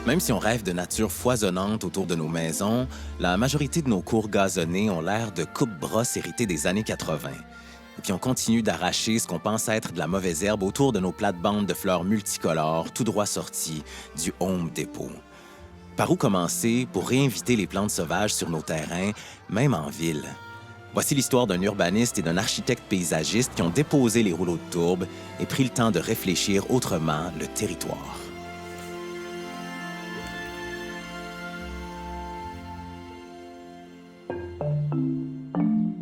Même si on rêve de nature foisonnante autour de nos maisons, la majorité de nos cours gazonnés ont l'air de coupe-brosse héritées des années 80. Et puis on continue d'arracher ce qu'on pense être de la mauvaise herbe autour de nos plates-bandes de fleurs multicolores, tout droit sorties du Home Depot. Par où commencer pour réinviter les plantes sauvages sur nos terrains, même en ville? Voici l'histoire d'un urbaniste et d'un architecte paysagiste qui ont déposé les rouleaux de tourbe et pris le temps de réfléchir autrement le territoire.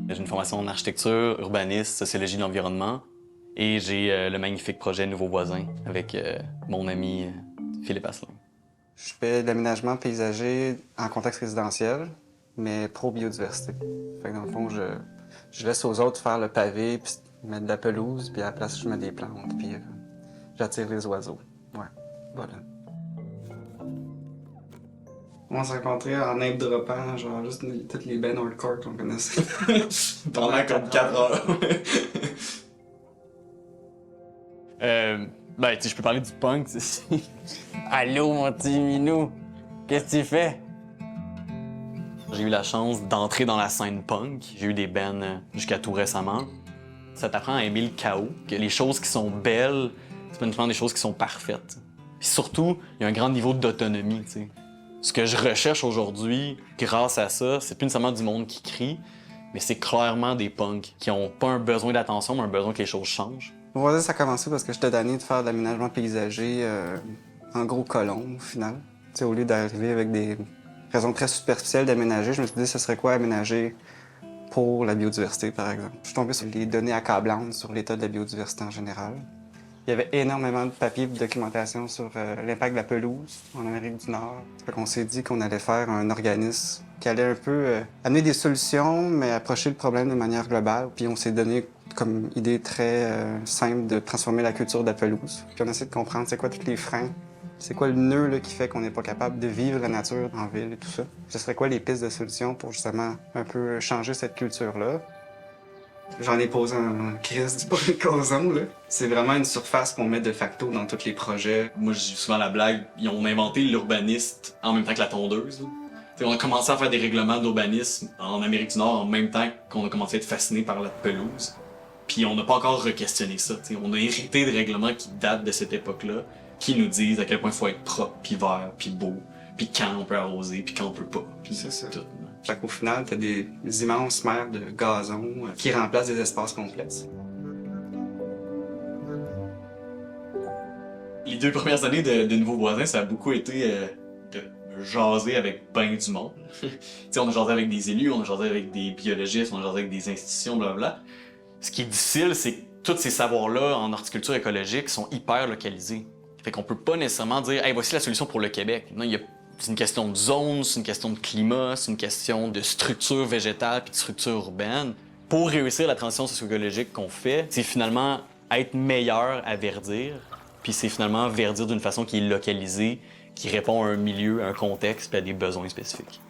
J'ai une formation en architecture, urbanisme, sociologie de l'environnement et j'ai le magnifique projet Nouveaux voisins avec mon ami Philippe Asselin. Je fais de l'aménagement paysager en contexte résidentiel, mais pro-biodiversité. Fait que dans le fond, je laisse aux autres faire le pavé, puis mettre de la pelouse, puis à la place, je mets des plantes, puis j'attire les oiseaux. Ouais, voilà. On s'est rencontrés en name droppant, genre juste toutes les bands hardcore qu'on connaissait. Pendant comme 4 heures. Ben, tu sais, je peux parler du punk, tu sais. Allô, mon petit minou, qu'est-ce que tu fais? J'ai eu la chance d'entrer dans la scène punk. J'ai eu des bands jusqu'à tout récemment. Ça t'apprend à aimer le chaos, que les choses qui sont belles, c'est pas nécessairement des choses qui sont parfaites. Puis surtout, il y a un grand niveau d'autonomie, tu sais. Ce que je recherche aujourd'hui, grâce à ça, c'est plus nécessairement du monde qui crie, mais c'est clairement des punks qui ont pas un besoin d'attention, mais un besoin que les choses changent. On va dire que ça a commencé parce que j'étais tanné de faire de l'aménagement paysager en gros colon, au final. Tu sais, au lieu d'arriver avec des raisons très superficielles d'aménager, je me suis dit, ce serait quoi aménager pour la biodiversité, par exemple. Je suis tombé sur les données accablantes sur l'état de la biodiversité en général. Il y avait énormément de papiers et de documentation sur l'impact de la pelouse en Amérique du Nord. Fait qu'on s'est dit qu'on allait faire un organisme qui allait un peu amener des solutions, mais approcher le problème de manière globale. Puis on s'est donné comme idée très simple de transformer la culture de la pelouse. Puis on essaie de comprendre c'est quoi tous les freins, c'est quoi le nœud là, qui fait qu'on n'est pas capable de vivre la nature en ville et tout ça. Ce serait quoi les pistes de solutions pour justement un peu changer cette culture-là. J'en ai posé un crise du Borécoson, là. C'est vraiment une surface qu'on met de facto dans tous les projets. Moi, j'ai souvent la blague, ils ont inventé l'urbaniste en même temps que la tondeuse. T'sais, on a commencé à faire des règlements d'urbanisme en Amérique du Nord en même temps qu'on a commencé à être fasciné par la pelouse. Puis on n'a pas encore re-questionné ça. T'sais. On a hérité de règlements qui datent de cette époque-là, qui nous disent à quel point il faut être propre, puis vert, puis beau, puis quand on peut arroser, puis quand on peut pas. C'est ça. Tout. Fait qu'au final, t'as des immenses mers de gazon qui remplacent des espaces complexes. Les 2 premières années de Nouveaux voisins, ça a beaucoup été de jaser avec ben du monde. T'sais, on a jasé avec des élus, on a jasé avec des biologistes, on a jasé avec des institutions, blablabla. Ce qui est difficile, c'est que tous ces savoirs-là en horticulture écologique sont hyper localisés. Fait qu'on peut pas nécessairement dire « Hey, voici la solution pour le Québec ». Non, c'est une question de zone, c'est une question de climat, c'est une question de structure végétale puis de structure urbaine. Pour réussir la transition socio-écologique qu'on fait, c'est finalement être meilleur à verdir, puis c'est finalement verdir d'une façon qui est localisée, qui répond à un milieu, à un contexte puis à des besoins spécifiques.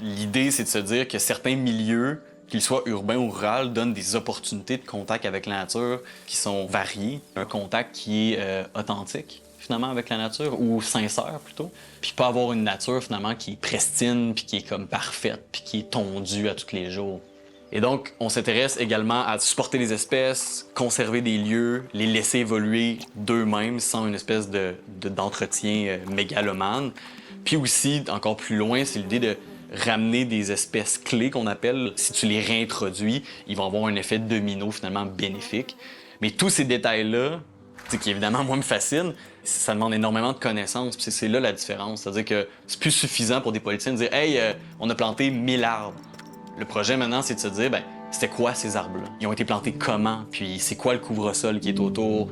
L'idée, c'est de se dire que certains milieux, qu'ils soient urbains ou ruraux, donnent des opportunités de contact avec la nature qui sont variées, un contact qui est authentique finalement avec la nature, ou sincère plutôt, puis pas avoir une nature finalement qui est pristine, puis qui est comme parfaite, puis qui est tondue à tous les jours. Et donc, on s'intéresse également à supporter les espèces, conserver des lieux, les laisser évoluer d'eux-mêmes sans une espèce d'entretien mégalomane. Puis aussi, encore plus loin, c'est l'idée de ramener des espèces clés qu'on appelle. Si tu les réintroduis, ils vont avoir un effet domino finalement bénéfique. Mais tous ces détails-là, qui évidemment, moi, me fascine, ça demande énormément de connaissances. Puis c'est là la différence. C'est-à-dire que c'est plus suffisant pour des politiciens de dire « Hey, on a planté 1000 arbres ». Le projet maintenant, c'est de se dire « Ben, c'était quoi ces arbres-là? Ils ont été plantés comment? Puis c'est quoi le couvre-sol qui est autour? »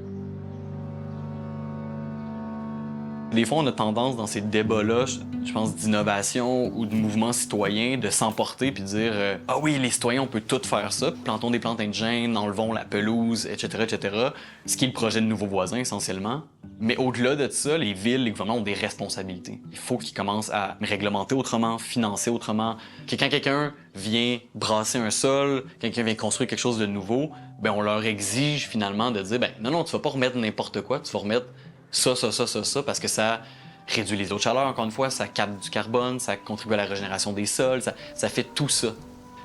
Des fois, on a tendance dans ces débats-là, je pense, d'innovation ou de mouvement citoyen, de s'emporter puis de dire ah oui, les citoyens, on peut tout faire ça. Plantons des plantes indigènes, enlevons la pelouse, etc., etc. Ce qui est le projet de Nouveaux voisins, essentiellement. Mais au-delà de ça, les villes, les gouvernements ont des responsabilités. Il faut qu'ils commencent à réglementer autrement, financer autrement. Que quand quelqu'un vient brasser un sol, quelqu'un vient construire quelque chose de nouveau, ben on leur exige finalement de dire ben non, tu vas pas remettre n'importe quoi, tu vas remettre ça, parce que ça réduit les eaux de chaleur, encore une fois, ça capte du carbone, ça contribue à la régénération des sols, ça fait tout ça.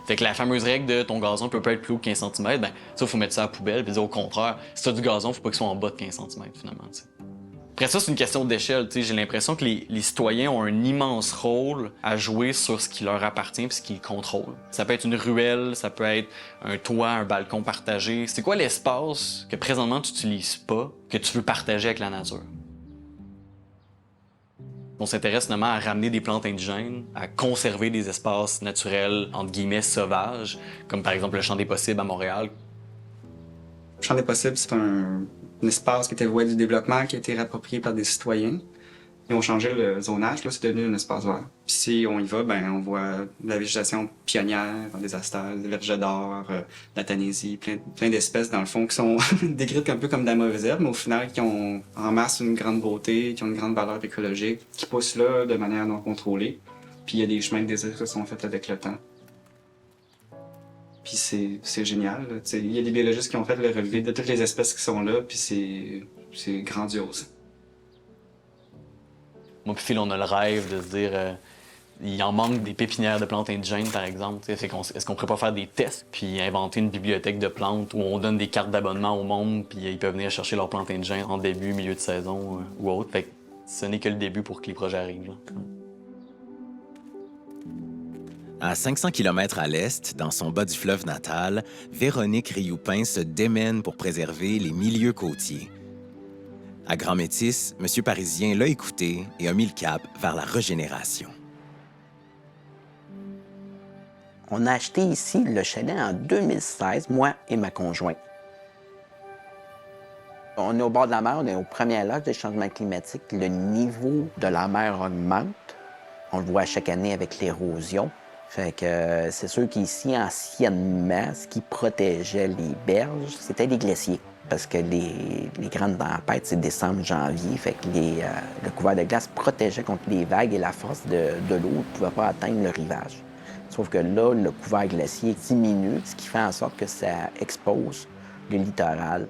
Fait que la fameuse règle de ton gazon peut pas être plus haut que 15 cm, ben ça, faut mettre ça à la poubelle, puis dire au contraire, si t'as du gazon, faut pas qu'il soit en bas de 15 cm, finalement, t'sais. Après ça, c'est une question d'échelle. J'ai l'impression que les citoyens ont un immense rôle à jouer sur ce qui leur appartient et ce qu'ils contrôlent. Ça peut être une ruelle, ça peut être un toit, un balcon partagé. C'est quoi l'espace que présentement tu n'utilises pas, que tu veux partager avec la nature? On s'intéresse notamment à ramener des plantes indigènes, à conserver des espaces naturels, entre guillemets, sauvages, comme par exemple le Champ des Possibles à Montréal. Le Champ des Possibles, c'est un espace qui était voué du développement, qui a été réapproprié par des citoyens. Ils ont changé le zonage, là, c'est devenu un espace vert. Puis si on y va, ben on voit de la végétation pionnière, des astères, des vergers d'or, de la tanésie, plein d'espèces, dans le fond, qui sont décrites un peu comme de la mauvaise herbe, mais au final, qui ont en masse une grande beauté, qui ont une grande valeur écologique, qui poussent là de manière non contrôlée. Puis il y a des chemins de désir qui sont faits avec le temps. Puis c'est génial. Il y a des biologistes qui ont fait le relevé de toutes les espèces qui sont là, puis c'est grandiose. Moi puis Phil, on a le rêve de se dire il en manque des pépinières de plantes indigènes, par exemple. Est-ce qu'on pourrait pas faire des tests puis inventer une bibliothèque de plantes où on donne des cartes d'abonnement au monde puis ils peuvent venir chercher leurs plantes indigènes en début, milieu de saison ou autre. Fait que ce n'est que le début pour que les projets arrivent. Là. À 500 km à l'est, dans son bas du fleuve natal, Véronique Rioupin se démène pour préserver les milieux côtiers. À Grand-Métis, M. Parisien l'a écouté et a mis le cap vers la régénération. On a acheté ici le chalet en 2016, moi et ma conjointe. On est au bord de la mer, on est au premier loge des changements climatiques. Le niveau de la mer augmente. On le voit chaque année avec l'érosion. Fait que c'est sûr qu'ici, anciennement, ce qui protégeait les berges, c'était les glaciers. Parce que les grandes tempêtes, c'est décembre, janvier. Fait que le couvert de glace protégeait contre les vagues et la force de l'eau ne pouvait pas atteindre le rivage. Sauf que là, le couvert glacier diminue, ce qui fait en sorte que ça expose le littoral.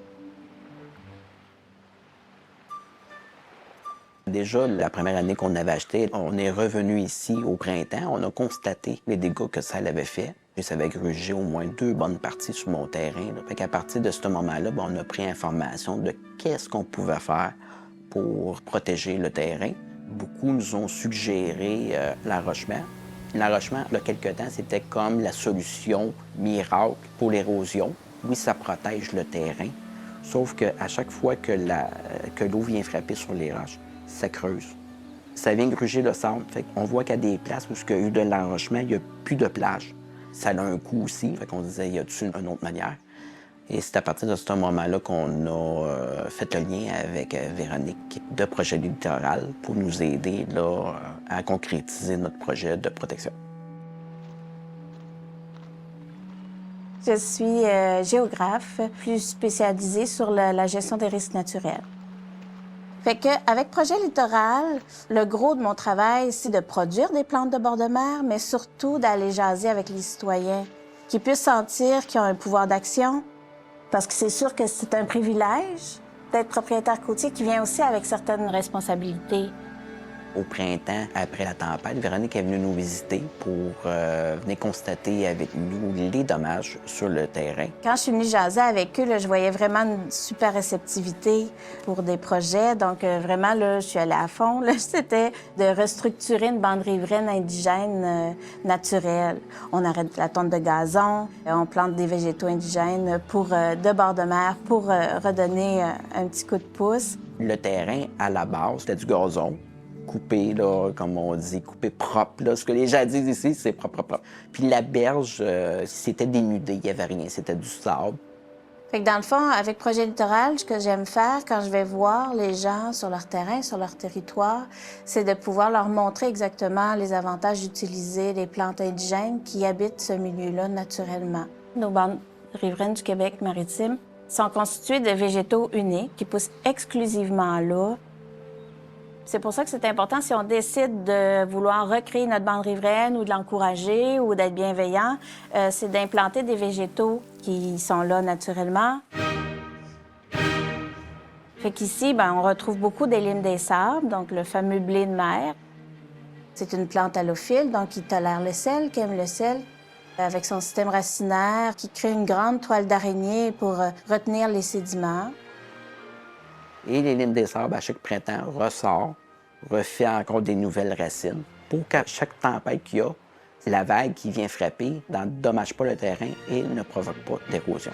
Déjà, la première année qu'on avait acheté, on est revenu ici au printemps. On a constaté les dégâts que ça avait fait. Et ça avait grugé au moins 2 bonnes parties sur mon terrain. Fait qu'à partir de ce moment-là, on a pris information de qu'est-ce qu'on pouvait faire pour protéger le terrain. Beaucoup nous ont suggéré l'arrochement. L'arrochement, il y a quelque temps, c'était comme la solution miracle pour l'érosion. Oui, ça protège le terrain, sauf qu'à chaque fois que l'eau vient frapper sur les roches, ça creuse. Ça vient gruger le sable. Fait qu'on voit qu'à des places où il y a eu de l'arrochement, il n'y a plus de plage. Ça a un coût aussi. Fait qu'on disait, y a-t-il une autre manière? Et c'est à partir de ce moment-là qu'on a fait le lien avec Véronique de Projet Littoral pour nous aider là, à concrétiser notre projet de protection. Je suis géographe, plus spécialisée sur la gestion des risques naturels. Fait qu'avec Projet Littoral, le gros de mon travail, c'est de produire des plantes de bord de mer, mais surtout d'aller jaser avec les citoyens, qui puissent sentir qu'ils ont un pouvoir d'action. Parce que c'est sûr que c'est un privilège d'être propriétaire côtier qui vient aussi avec certaines responsabilités. Au printemps, après la tempête, Véronique est venue nous visiter pour venir constater avec nous les dommages sur le terrain. Quand je suis venue jaser avec eux, là, je voyais vraiment une super réceptivité pour des projets. Donc, vraiment, là, je suis allée à fond. Là, c'était de restructurer une bande riveraine indigène naturelle. On arrête la tonte de gazon, on plante des végétaux indigènes de bord de mer pour redonner un petit coup de pouce. Le terrain, à la base, c'était du gazon. Coupé, là, comme on dit, coupé propre. Là. Ce que les gens disent ici, c'est propre. Puis la berge, c'était dénudé, il n'y avait rien, c'était du sable. Fait que dans le fond, avec Projet Littoral, ce que j'aime faire quand je vais voir les gens sur leur terrain, sur leur territoire, c'est de pouvoir leur montrer exactement les avantages d'utiliser les plantes indigènes qui habitent ce milieu-là naturellement. Nos bandes riveraines du Québec maritime sont constituées de végétaux uniques qui poussent exclusivement là. C'est pour ça que c'est important, si on décide de vouloir recréer notre bande riveraine ou de l'encourager ou d'être bienveillant, c'est d'implanter des végétaux qui sont là naturellement. Fait qu'ici, on retrouve beaucoup des limes des sables, donc le fameux blé de mer. C'est une plante halophile, donc qui tolère le sel, qui aime le sel, avec son système racinaire, qui crée une grande toile d'araignée pour retenir les sédiments. Et les limes des sables, à chaque printemps, ressort, refait encore des nouvelles racines pour qu'à chaque tempête qu'il y a, la vague qui vient frapper n'endommage pas le terrain et ne provoque pas d'érosion.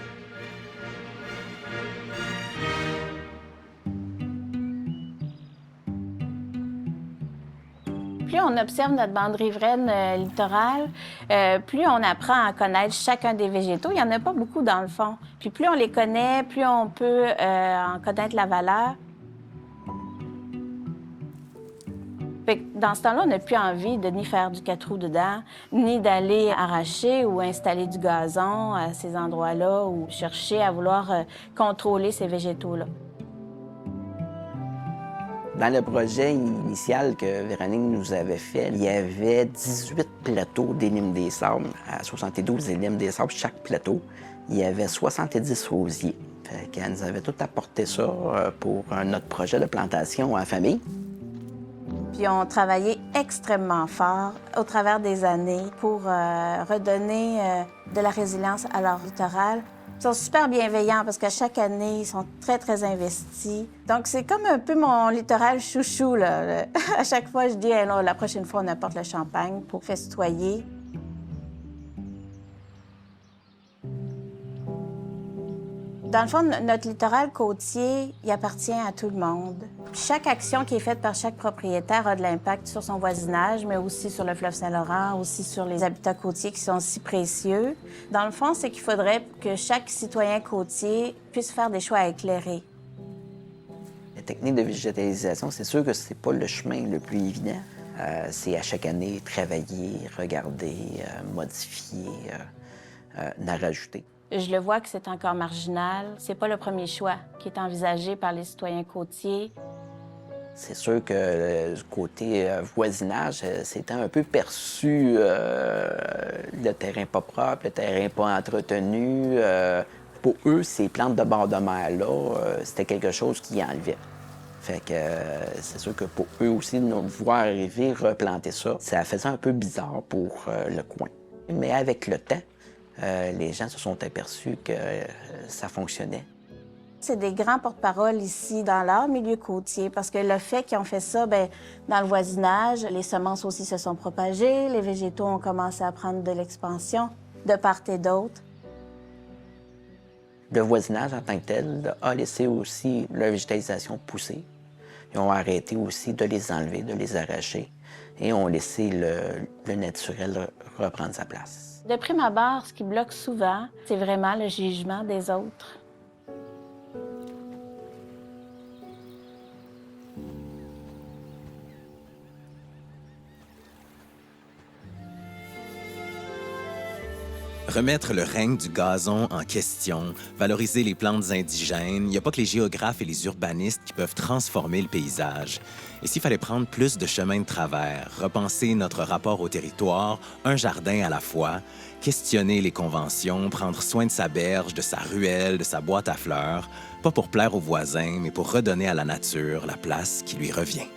Plus on observe notre bande riveraine littorale, plus on apprend à connaître chacun des végétaux. Il n'y en a pas beaucoup dans le fond. Puis plus on les connaît, plus on peut en connaître la valeur. Fait que dans ce temps-là, on n'a plus envie de ni faire du 4 roues dedans, ni d'aller arracher ou installer du gazon à ces endroits-là ou chercher à vouloir contrôler ces végétaux-là. Dans le projet initial que Véronique nous avait fait, il y avait 18 plateaux des limes des sables, à 72 des limes des sables chaque plateau. Il y avait 70 rosiers. Fait qu'elle nous avait tout apporté ça pour notre projet de plantation en famille. Puis on travaillait extrêmement fort au travers des années pour redonner de la résilience à leur littoral. Ils sont super bienveillants parce qu'à chaque année, ils sont très, très investis. Donc, c'est comme un peu mon littoral chouchou, là. À chaque fois, je dis, hey, là, la prochaine fois, on apporte le champagne pour festoyer. Dans le fond, notre littoral côtier, il appartient à tout le monde. Chaque action qui est faite par chaque propriétaire a de l'impact sur son voisinage, mais aussi sur le fleuve Saint-Laurent, aussi sur les habitats côtiers qui sont si précieux. Dans le fond, c'est qu'il faudrait que chaque citoyen côtier puisse faire des choix éclairés. La technique de végétalisation, c'est sûr que c'est pas le chemin le plus évident. C'est à chaque année travailler, regarder, modifier, en rajouter. Je le vois que c'est encore marginal. C'est pas le premier choix qui est envisagé par les citoyens côtiers. C'est sûr que du côté voisinage, c'était un peu perçu le terrain pas propre, le terrain pas entretenu. Pour eux, ces plantes de bord de mer-là, c'était quelque chose qui enlevait. Fait que c'est sûr que pour eux aussi, de nous voir arriver, replanter ça, ça faisait un peu bizarre pour le coin. Mais avec le temps, les gens se sont aperçus que ça fonctionnait. C'est des grands porte-parole ici dans leur milieu côtier parce que le fait qu'ils ont fait ça, dans le voisinage, les semences aussi se sont propagées, les végétaux ont commencé à prendre de l'expansion de part et d'autre. Le voisinage en tant que tel a laissé aussi leur végétalisation pousser. Ils ont arrêté aussi de les enlever, de les arracher et ont laissé le naturel reprendre sa place. De prime abord, ce qui bloque souvent, c'est vraiment le jugement des autres. Remettre le règne du gazon en question, valoriser les plantes indigènes, il n'y a pas que les géographes et les urbanistes qui peuvent transformer le paysage. Et s'il fallait prendre plus de chemins de travers, repenser notre rapport au territoire, un jardin à la fois, questionner les conventions, prendre soin de sa berge, de sa ruelle, de sa boîte à fleurs, pas pour plaire aux voisins, mais pour redonner à la nature la place qui lui revient.